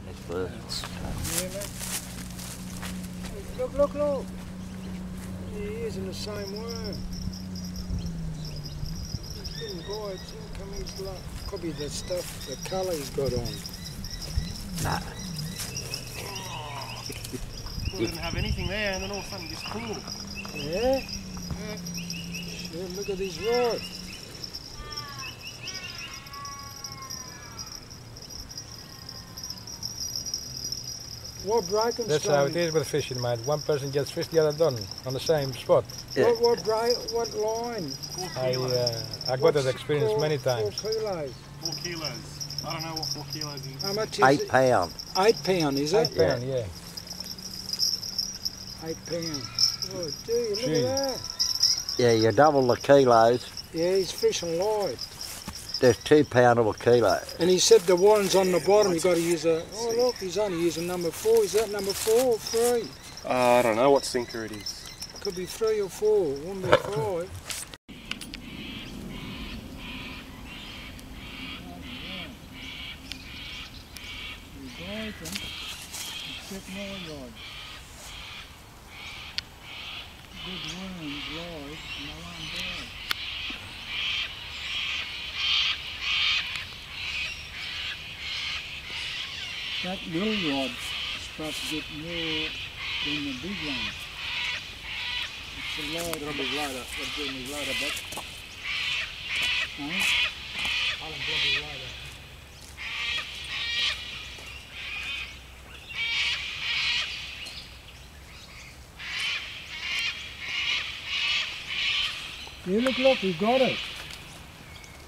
His birds. Look, look, look. He is in the same worm. He's getting bites. How come he's like, could be the stuff, the colour he's got on. Nah. We didn't have anything there, and then all of a sudden this pool. Yeah? Shit, look at this rod. What Brakenstone? That's how it is with fishing, mate. One person gets fish, the other don't, on the same spot. Yeah. What line? I got that experience many times. 4 kilos. 4 kilos. I don't know what 4 kilos is. How much is 8 it? pound. 8 pound, is it? 8 pound, yeah. 8 pound. Oh, gee, look Gee. at that. Yeah, you double the kilos. Yeah, he's fishing light. There's 2 pound of a kilo. And he said the one's on the bottom, you got to use a... Oh, look, he's only using number 4. Is that number 4 or 3? I don't know what sinker it is. Could be 3 or 4. Wouldn't be 5. Check my rod. Good worms, live, and I won't die. That little rod's supposed to get more than the big one. It's a lighter. It'll be lighter. It'll be lighter, but... Huh? I'll be lighter. Yeah, look, we got it.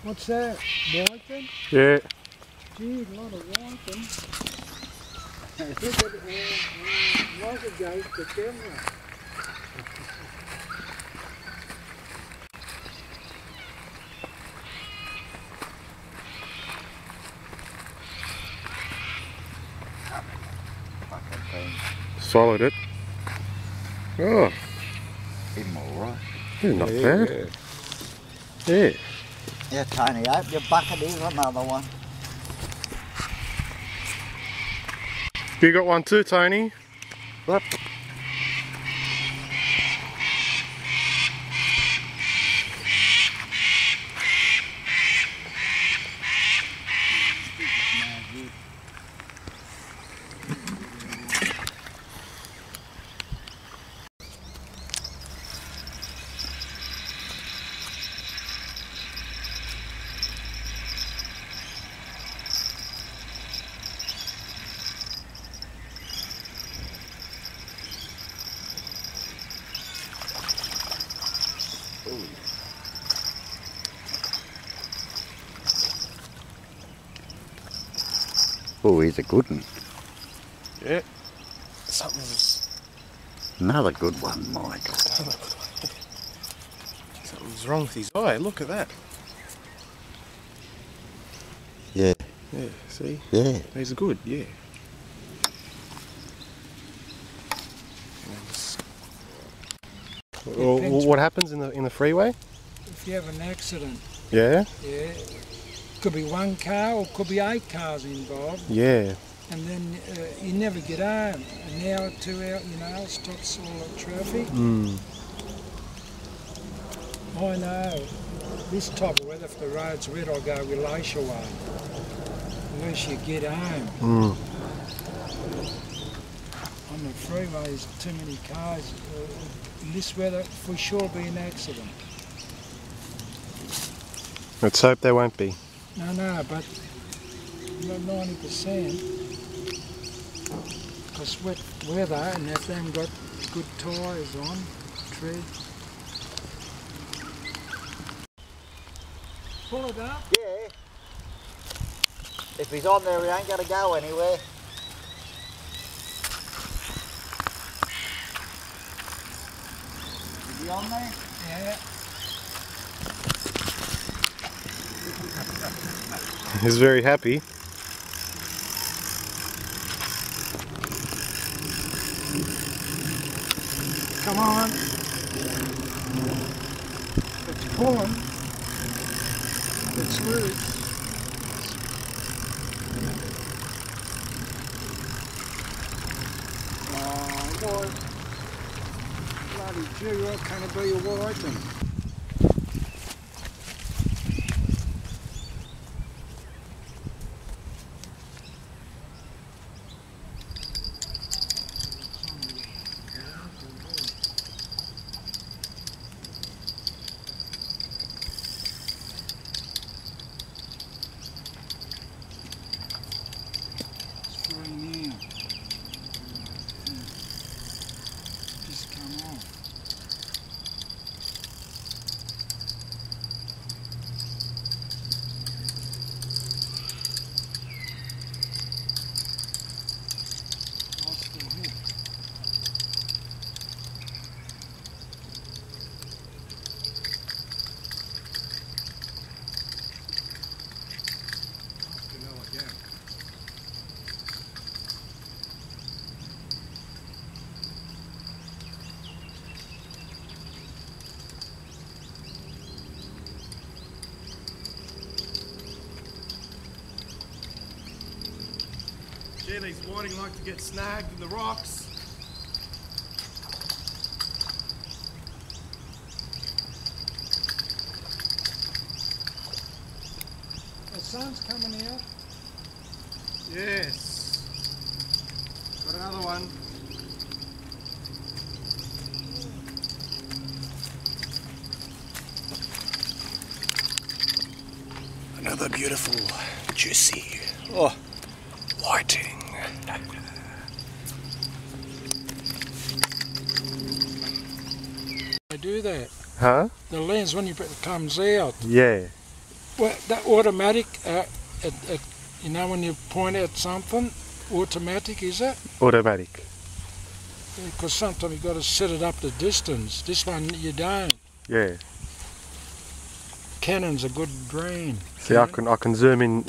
What's that? Whiting? Yeah. Gee, a lot of whiting. Look at right against the camera. Swallowed it. Oh, Even alright. yeah, not bad. Yeah. Yeah, Tony, open your bucket, here's another one. You got one too, Tony? What? Oh, he's a good one. Yeah. Something's Another good one, Michael. Something's wrong with his eye. Look at that. Yeah. Yeah. See? Yeah. He's good. Yeah. Well, what happens in the freeway? If you have an accident, Yeah. yeah, could be 1 car or could be 8 cars involved, Yeah. and then you never get home. An hour, 2 hours, you know, it stops all the traffic. Mm. I know. This type of weather, if the road's wet, I'll go Relatia way. At least you get home. Mm. On the freeway, there's too many cars. In this weather, for sure be an accident. Let's hope there won't be. No, but not 90%. Because wet weather, and if they haven't got good tyres on, tread. Pull it up. Yeah. If he's on there, he ain't going to go anywhere. Is he on there? Yeah. He's very happy. Come on. It's pulling. It's loose. why, bloody gee, why can't it be a white thing? Just come off. Lost the hook. Gee, these whiting like to get snagged in the rocks. The sun's coming out. Yes. Got another one. Another beautiful, juicy, whiting. They do that. Huh? The lens, when you put it comes out, Yeah. well, that automatic, you know, when you point at something, automatic is it? Automatic. Because sometimes you've got to set it up the distance. This one you don't. Yeah. Canon's a good brand. See, I can zoom in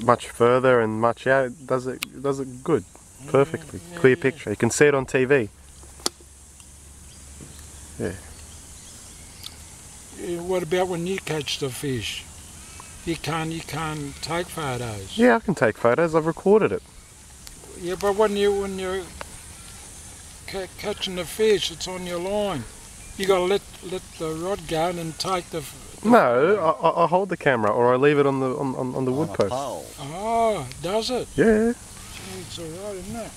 much further and much out. It does it good, perfectly, yeah, clear yeah. picture. You can see it on TV. Yeah. What about when you catch the fish? You can't take photos. Yeah, I can take photos. I've recorded it. Yeah, but when you're catching the fish, it's on your line. You got to let the rod go and then take the. No, I hold the camera or I leave it on the wood post. Oh, does it? Yeah. Gee, it's alright, isn't it?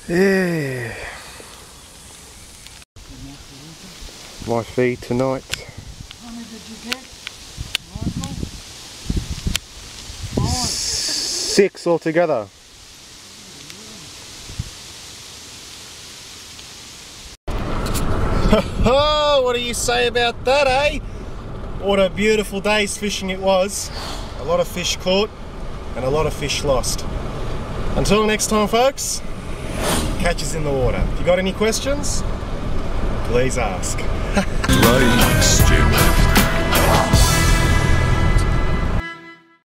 Yeah. My feed tonight. How many did you get, Michael? 5. 6 altogether. Oh, what do you say about that, eh? What a beautiful day's fishing it was. A lot of fish caught and a lot of fish lost. Until next time, folks, catch us in the water. If you got any questions, please ask. Like stew.